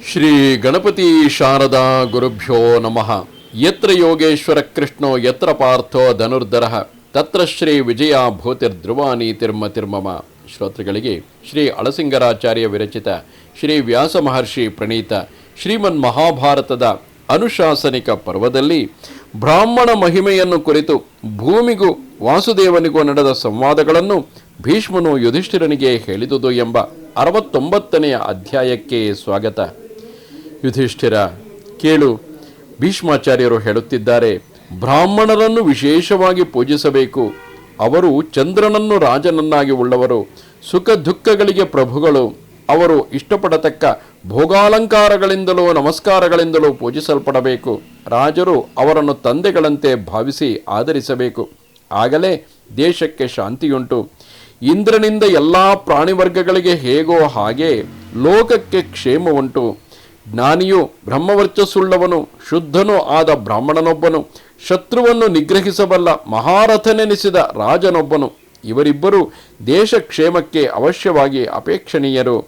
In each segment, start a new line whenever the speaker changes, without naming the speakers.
ಶ್ರೀ ಗಣಪತಿ ಶಾರದಾ ಗುರುಭ್ಯೋ ನಮಃ. ಯತ್ರ ಯೋಗೇಶ್ವರ ಕೃಷ್ಣೋ ಯತ್ರ ಪಾರ್ಥೋ ಧನುರ್ಧರಃ ತತ್ರ ಶ್ರೀ ವಿಜಯ ಭೂತಿರ್ಧ್ರುವ ನೀತಿರ್ಮತಿರ್ಮಮ. ಶ್ರೋತೃಗಳಿಗೆ ಶ್ರೀ ಅಳಸಿಂಗರಾಚಾರ್ಯ ವಿರಚಿತ ಶ್ರೀ ವ್ಯಾಸ ಮಹರ್ಷಿ ಪ್ರಣೀತ ಶ್ರೀಮನ್ ಮಹಾಭಾರತದ ಅನುಶಾಸನಿಕ ಪರ್ವದಲ್ಲಿ ಬ್ರಾಹ್ಮಣ ಮಹಿಮೆಯನ್ನು ಕುರಿತು ಭೂಮಿಗೂ ವಾಸುದೇವನಿಗೂ ನಡೆದ ಸಂವಾದಗಳನ್ನು ಭೀಷ್ಮನು ಯುಧಿಷ್ಠಿರನಿಗೆ ಹೇಳಿದುದು ಎಂಬ 69ನೇ ಅಧ್ಯಾಯಕ್ಕೆ ಸ್ವಾಗತ. ಯುಧಿಷ್ಠಿರ, ಕೇಳು. ಭೀಷ್ಮಾಚಾರ್ಯರು ಹೇಳುತ್ತಿದ್ದಾರೆ, ಬ್ರಾಹ್ಮಣರನ್ನು ವಿಶೇಷವಾಗಿ ಪೂಜಿಸಬೇಕು. ಅವರು ಚಂದ್ರನನ್ನು ರಾಜನನ್ನಾಗಿ ಉಳ್ಳವರು, ಸುಖ ದುಃಖಗಳಿಗೆ ಪ್ರಭುಗಳು. ಅವರು ಇಷ್ಟಪಡತಕ್ಕ ಭೋಗಾಲಂಕಾರಗಳಿಂದಲೂ ನಮಸ್ಕಾರಗಳಿಂದಲೂ ಪೂಜಿಸಲ್ಪಡಬೇಕು. ರಾಜರು ಅವರನ್ನು ತಂದೆಗಳಂತೆ ಭಾವಿಸಿ ಆದರಿಸಬೇಕು. ಆಗಲೇ ದೇಶಕ್ಕೆ ಶಾಂತಿಯುಂಟು. ಇಂದ್ರನಿಂದ ಎಲ್ಲ ಪ್ರಾಣಿವರ್ಗಗಳಿಗೆ ಹೇಗೋ ಹಾಗೆ ಲೋಕಕ್ಕೆ ಕ್ಷೇಮ ಉಂಟು. ಜ್ಞಾನಿಯು ಬ್ರಹ್ಮವರ್ಚಸ್ಸುಳ್ಳವನು ಶುದ್ಧನೂ ಆದ ಬ್ರಾಹ್ಮಣನೊಬ್ಬನು, ಶತ್ರುವನ್ನು ನಿಗ್ರಹಿಸಬಲ್ಲ ಮಹಾರಥನೆನಿಸಿದ ರಾಜನೊಬ್ಬನು. ಇವರಿಬ್ಬರು ದೇಶ ಕ್ಷೇಮಕ್ಕೆ ಅವಶ್ಯವಾಗಿ ಅಪೇಕ್ಷಣೀಯರು.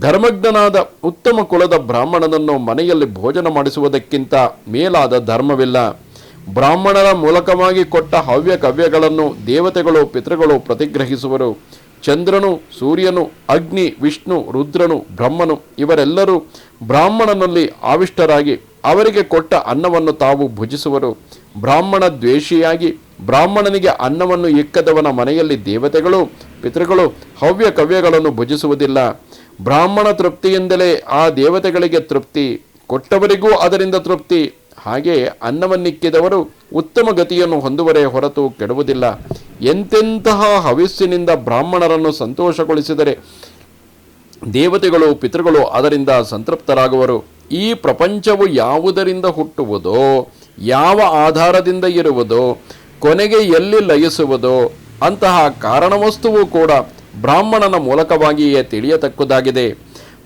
ಧರ್ಮಜ್ಞನಾದ ಉತ್ತಮ ಕುಲದ ಬ್ರಾಹ್ಮಣನನ್ನು ಮನೆಯಲ್ಲಿ ಭೋಜನ ಮಾಡಿಸುವುದಕ್ಕಿಂತ ಮೇಲಾದ ಧರ್ಮವಿಲ್ಲ. ಬ್ರಾಹ್ಮಣರ ಮೂಲಕವಾಗಿ ಕೊಟ್ಟ ಹವ್ಯ ಕವ್ಯಗಳನ್ನು ದೇವತೆಗಳು ಪಿತೃಗಳು ಪ್ರತಿಗ್ರಹಿಸುವರು. ಚಂದ್ರನು, ಸೂರ್ಯನು, ಅಗ್ನಿ, ವಿಷ್ಣು, ರುದ್ರನು, ಬ್ರಹ್ಮನು ಇವರೆಲ್ಲರೂ ಬ್ರಾಹ್ಮಣನಲ್ಲಿ ಆವಿಷ್ಟರಾಗಿ ಅವರಿಗೆ ಕೊಟ್ಟ ಅನ್ನವನ್ನು ತಾವು ಭುಜಿಸುವರು. ಬ್ರಾಹ್ಮಣ ದ್ವೇಷಿಯಾಗಿ ಬ್ರಾಹ್ಮಣನಿಗೆ ಅನ್ನವನ್ನು ಇಕ್ಕದವನ ಮನೆಯಲ್ಲಿ ದೇವತೆಗಳು ಪಿತೃಗಳು ಹವ್ಯ ಕವ್ಯಗಳನ್ನು ಭುಜಿಸುವುದಿಲ್ಲ. ಬ್ರಾಹ್ಮಣ ತೃಪ್ತಿಯಿಂದಲೇ ಆ ದೇವತೆಗಳಿಗೆ ತೃಪ್ತಿ, ಕೊಟ್ಟವರಿಗೂ ಅದರಿಂದ ತೃಪ್ತಿ. ಹಾಗೆ ಅನ್ನವನ್ನಿಕ್ಕಿದವರು ಉತ್ತಮ ಗತಿಯನ್ನು ಹೊಂದುವರೇ ಹೊರತು ಕೆಡುವುದಿಲ್ಲ. ಎಂತೆಂತಹ ಹವಿಸ್ಸಿನಿಂದ ಬ್ರಾಹ್ಮಣರನ್ನು ಸಂತೋಷಗೊಳಿಸಿದರೆ ದೇವತೆಗಳು ಪಿತೃಗಳು ಅದರಿಂದ ಸಂತೃಪ್ತರಾಗುವರು. ಈ ಪ್ರಪಂಚವು ಯಾವುದರಿಂದ ಹುಟ್ಟುವುದೋ, ಯಾವ ಆಧಾರದಿಂದ ಇರುವುದೋ, ಕೊನೆಗೆ ಎಲ್ಲಿ ಲಯಿಸುವುದೋ ಅಂತಹ ಕಾರಣವಸ್ತುವು ಕೂಡ ಬ್ರಾಹ್ಮಣನ ಮೂಲಕವಾಗಿಯೇ ತಿಳಿಯತಕ್ಕುದಾಗಿದೆ.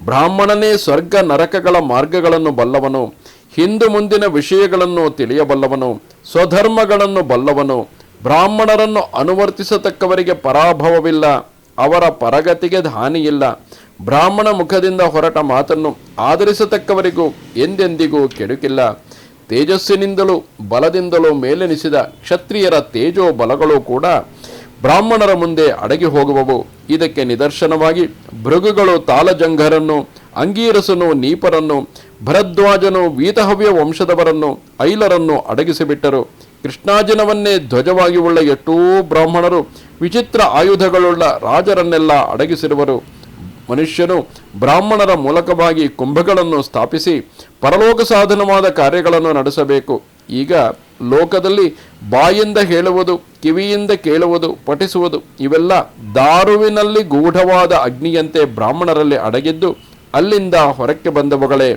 ಬ್ರಾಹ್ಮಣನೇ ಸ್ವರ್ಗ ನರಕಗಳ ಮಾರ್ಗಗಳನ್ನು ಬಲ್ಲವನು, ಹಿಂದು ಮುಂದಿನ ವಿಷಯಗಳನ್ನು ತಿಳಿಯಬಲ್ಲವನು, ಸ್ವಧರ್ಮಗಳನ್ನು ಬಲ್ಲವನು. ಬ್ರಾಹ್ಮಣರನ್ನು ಅನುವರ್ತಿಸತಕ್ಕವರಿಗೆ ಪರಾಭವವಿಲ್ಲ, ಅವರ ಪರಗತಿಗೆ ಹಾನಿಯಿಲ್ಲ. ಬ್ರಾಹ್ಮಣ ಮುಖದಿಂದ ಹೊರಟ ಮಾತನ್ನು ಆಧರಿಸತಕ್ಕವರಿಗೂ ಎಂದೆಂದಿಗೂ ಕೆಡುಕಿಲ್ಲ. ತೇಜಸ್ಸಿನಿಂದಲೂ ಬಲದಿಂದಲೂ ಮೇಲೆನಿಸಿದ ಕ್ಷತ್ರಿಯರ ತೇಜೋ ಬಲಗಳು ಕೂಡ ಬ್ರಾಹ್ಮಣರ ಮುಂದೆ ಅಡಗಿ ಹೋಗುವವು. ಇದಕ್ಕೆ ನಿದರ್ಶನವಾಗಿ ಭೃಗುಗಳು ತಾಲಜಂಘರನ್ನು, ಅಂಗೀರಸನು ನೀಪರನ್ನು, ಭರದ್ವಾಜನು ವೀತಹವ್ಯ ವಂಶದವರನ್ನು, ಐಲರನ್ನು ಅಡಗಿಸಿಬಿಟ್ಟರು. ಕೃಷ್ಣಾಜಿನವನ್ನೇ ಧ್ವಜವಾಗಿ ಉಳ್ಳ ಎಷ್ಟೋ ಬ್ರಾಹ್ಮಣರು ವಿಚಿತ್ರ ಆಯುಧಗಳುಳ್ಳ ರಾಜರನ್ನೆಲ್ಲ ಅಡಗಿಸಿರುವರು. ಮನುಷ್ಯನು ಬ್ರಾಹ್ಮಣರ ಮೂಲಕವಾಗಿ ಕುಂಭಗಳನ್ನು ಸ್ಥಾಪಿಸಿ ಪರಲೋಕ ಸಾಧನವಾದ ಕಾರ್ಯಗಳನ್ನು ನಡೆಸಬೇಕು. ಈಗ ಲೋಕದಲ್ಲಿ ಬಾಯಿಂದ ಹೇಳುವುದು, ಕಿವಿಯಿಂದ ಕೇಳುವುದು, ಪಠಿಸುವುದು ಇವೆಲ್ಲ ದಾರುವಿನಲ್ಲಿ ಗೂಢವಾದ ಅಗ್ನಿಯಂತೆ ಬ್ರಾಹ್ಮಣರಲ್ಲಿ ಅಡಗಿದ್ದು ಅಲ್ಲಿಂದ ಹೊರಕ್ಕೆ ಬಂದವುಗಳೇ.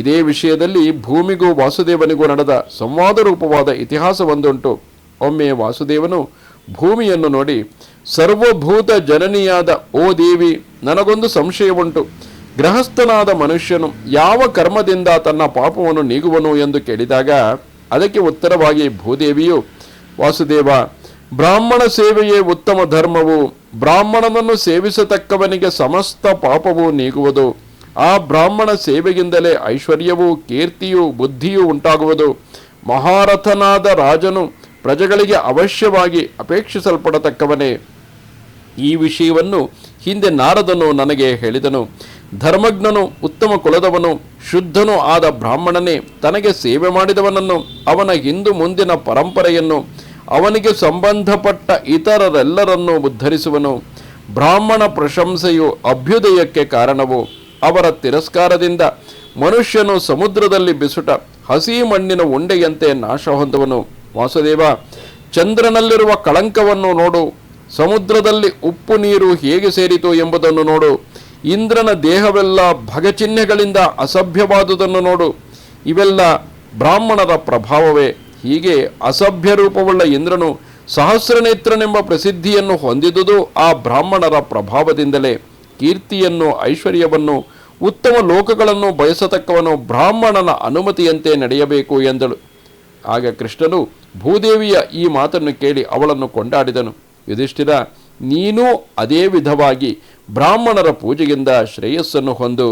ಇದೇ ವಿಷಯದಲ್ಲಿ ಭೂಮಿಗೂ ವಾಸುದೇವನಿಗೂ ನಡೆದ ಸಂವಾದ ರೂಪವಾದ ಇತಿಹಾಸವೊಂದುಂಟು. ಒಮ್ಮೆ ವಾಸುದೇವನು ಭೂಮಿಯನ್ನು ನೋಡಿ, ಸರ್ವಭೂತ ಜನನಿಯಾದ ಓ ದೇವಿ, ನನಗೊಂದು ಸಂಶಯವುಂಟು. ಗೃಹಸ್ಥನಾದ ಮನುಷ್ಯನು ಯಾವ ಕರ್ಮದಿಂದ ತನ್ನ ಪಾಪವನ್ನು ನೀಗುವನು ಎಂದು ಕೇಳಿದಾಗ ಅದಕ್ಕೆ ಉತ್ತರವಾಗಿ ಭೂದೇವಿಯು, ವಾಸುದೇವ, ಬ್ರಾಹ್ಮಣ ಸೇವೆಯೇ ಉತ್ತಮ ಧರ್ಮವು. ಬ್ರಾಹ್ಮಣನನ್ನು ಸೇವಿಸತಕ್ಕವನಿಗೆ ಸಮಸ್ತ ಪಾಪವು ನೀಗುವುದು. ಆ ಬ್ರಾಹ್ಮಣ ಸೇವೆಯಿಂದಲೇ ಐಶ್ವರ್ಯವೂ ಕೀರ್ತಿಯೂ ಬುದ್ಧಿಯೂ ಉಂಟಾಗುವುದು. ಮಹಾರಥನಾದ ರಾಜನು ಪ್ರಜೆಗಳಿಗೆ ಅವಶ್ಯವಾಗಿ ಅಪೇಕ್ಷಿಸಲ್ಪಡತಕ್ಕವನೇ. ಈ ವಿಷಯವನ್ನು ಹಿಂದೆ ನಾರದನು ನನಗೆ ಹೇಳಿದನು. ಧರ್ಮಜ್ಞನು, ಉತ್ತಮ ಕುಲದವನು, ಶುದ್ಧನೂ ಆದ ಬ್ರಾಹ್ಮಣನೇ ತನಗೆ ಸೇವೆ ಮಾಡಿದವನನ್ನು, ಅವನ ಹಿಂದು ಮುಂದಿನ ಪರಂಪರೆಯನ್ನು, ಅವನಿಗೆ ಸಂಬಂಧಪಟ್ಟ ಇತರರೆಲ್ಲರನ್ನೂ ಉದ್ಧರಿಸುವನು. ಬ್ರಾಹ್ಮಣ ಪ್ರಶಂಸೆಯು ಅಭ್ಯುದಯಕ್ಕೆ ಕಾರಣವು. ಅವರ ತಿರಸ್ಕಾರದಿಂದ ಮನುಷ್ಯನು ಸಮುದ್ರದಲ್ಲಿ ಬಿಸುಟ ಹಸಿ ಮಣ್ಣಿನ ಉಂಡೆಯಂತೆ ನಾಶ ಹೊಂದುವನು. ವಾಸುದೇವ, ಚಂದ್ರನಲ್ಲಿರುವ ಕಳಂಕವನ್ನು ನೋಡು. ಸಮುದ್ರದಲ್ಲಿ ಉಪ್ಪು ನೀರು ಹೇಗೆ ಸೇರಿತು ಎಂಬುದನ್ನು ನೋಡು. ಇಂದ್ರನ ದೇಹವೆಲ್ಲ ಭಗಚಿಹ್ನೆಗಳಿಂದ ಅಸಭ್ಯವಾದುದನ್ನು ನೋಡು. ಇವೆಲ್ಲ ಬ್ರಾಹ್ಮಣರ ಪ್ರಭಾವವೇ. ಹೀಗೆ ಅಸಭ್ಯ ರೂಪವುಳ್ಳ ಇಂದ್ರನು ಸಹಸ್ರನೇತ್ರನೆಂಬ ಪ್ರಸಿದ್ಧಿಯನ್ನು ಹೊಂದಿದುದು ಆ ಬ್ರಾಹ್ಮಣರ ಪ್ರಭಾವದಿಂದಲೇ. ಕೀರ್ತಿಯನ್ನು, ಐಶ್ವರ್ಯವನ್ನು, ಉತ್ತಮ ಲೋಕಗಳನ್ನು ಬಯಸತಕ್ಕವನು ಬ್ರಾಹ್ಮಣನ ಅನುಮತಿಯಂತೆ ನಡೆಯಬೇಕು ಎಂದಳು. ಆಗ ಕೃಷ್ಣನು ಭೂದೇವಿಯ ಈ ಮಾತನ್ನು ಕೇಳಿ ಅವಳನ್ನು ಕೊಂಡಾಡಿದನು. ಯುಧಿಷ್ಠಿರ, ನೀನೂ ಅದೇ ವಿಧವಾಗಿ ಬ್ರಾಹ್ಮಣರ ಪೂಜೆಯಿಂದ ಶ್ರೇಯಸ್ಸನ್ನು ಹೊಂದು.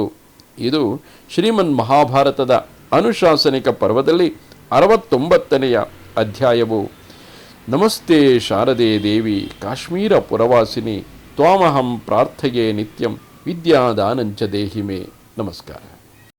ಇದು ಶ್ರೀಮನ್ ಮಹಾಭಾರತದ ಅನುಶಾಸನಿಕ ಪರ್ವದಲ್ಲಿ 69ನೆಯ ಅಧ್ಯಾಯವು. ನಮಸ್ತೆ ಶಾರದೆ ದೇವಿ ಕಾಶ್ಮೀರ ಪುರವಾಸಿನಿ ತ್ವಾಮಹಂ ಪ್ರಾರ್ಥಯೇ ನಿತ್ಯಂ ವಿದ್ಯಾದಾನಂಚ ದೇಹಿಮೆ. ನಮಸ್ಕಾರ.